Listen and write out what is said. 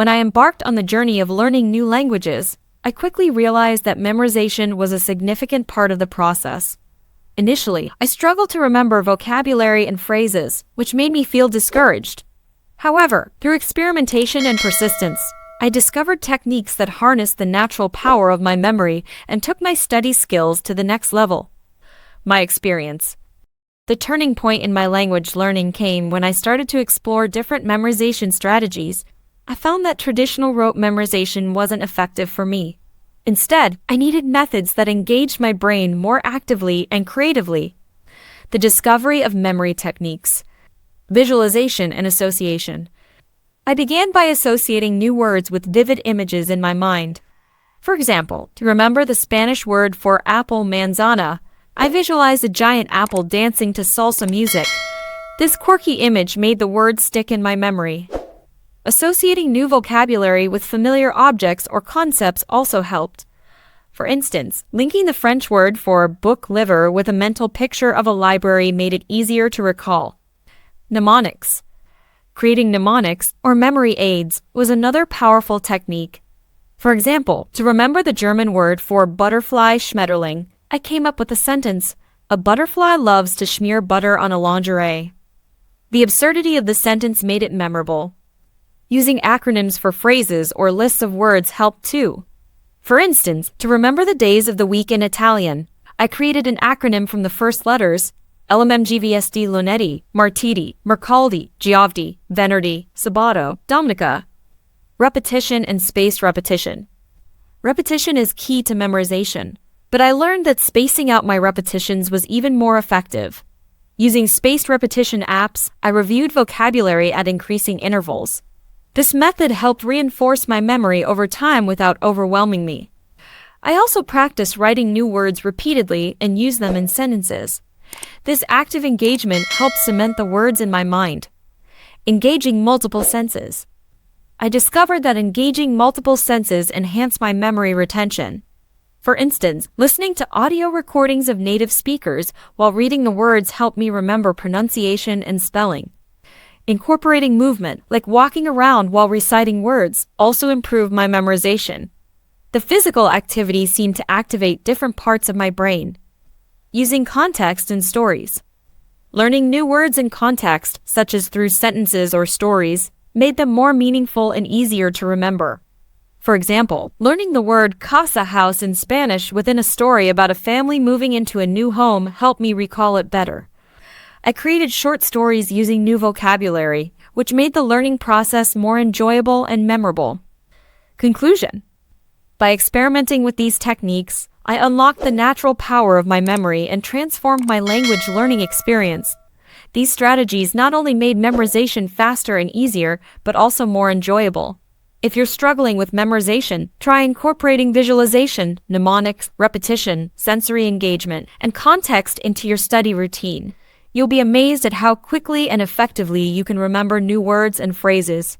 When I embarked on the journey of learning new languages, I quickly realized that memorization was a significant part of the process. Initially, I struggled to remember vocabulary and phrases, which made me feel discouraged. However, through experimentation and persistence, I discovered techniques that harnessed the natural power of my memory and took my study skills to the next level. My experience. The turning point in my language learning came when I started to explore different memorization strategies. I found that traditional rote memorization wasn't effective for me. Instead, I needed methods that engaged my brain more actively and creatively. The discovery of memory techniques. Visualization and association. I began by associating new words with vivid images in my mind. For example, to remember the Spanish word for apple manzana, I visualized a giant apple dancing to salsa music. This quirky image made the word stick in my memory. Associating new vocabulary with familiar objects or concepts also helped. For instance, linking the French word for book liver with a mental picture of a library made it easier to recall. Mnemonics. Creating mnemonics, or memory aids, was another powerful technique. For example, to remember the German word for butterfly Schmetterling, I came up with a sentence, "A butterfly loves to smear butter on a lingerie." The absurdity of the sentence made it memorable. Using acronyms for phrases or lists of words helped too. For instance, to remember the days of the week in Italian, I created an acronym from the first letters: LMMGVSD lunedì, martedì, mercoledì, giovedì, venerdì, sabato, domenica. Repetition and spaced repetition. Repetition is key to memorization, but I learned that spacing out my repetitions was even more effective. Using spaced repetition apps, I reviewed vocabulary at increasing intervals. This method helped reinforce my memory over time without overwhelming me. I also practiced writing new words repeatedly and used them in sentences. This active engagement helped cement the words in my mind. Engaging multiple senses. I discovered that engaging multiple senses enhanced my memory retention. For instance, listening to audio recordings of native speakers while reading the words helped me remember pronunciation and spelling. Incorporating movement, like walking around while reciting words, also improved my memorization. The physical activity seemed to activate different parts of my brain. Using context and stories. Learning new words in context, such as through sentences or stories, made them more meaningful and easier to remember. For example, learning the word casa house in Spanish within a story about a family moving into a new home helped me recall it better. I created short stories using new vocabulary, which made the learning process more enjoyable and memorable. Conclusion. By experimenting with these techniques, I unlocked the natural power of my memory and transformed my language learning experience. These strategies not only made memorization faster and easier, but also more enjoyable. If you're struggling with memorization, try incorporating visualization, mnemonics, repetition, sensory engagement, and context into your study routine. You'll be amazed at how quickly and effectively you can remember new words and phrases.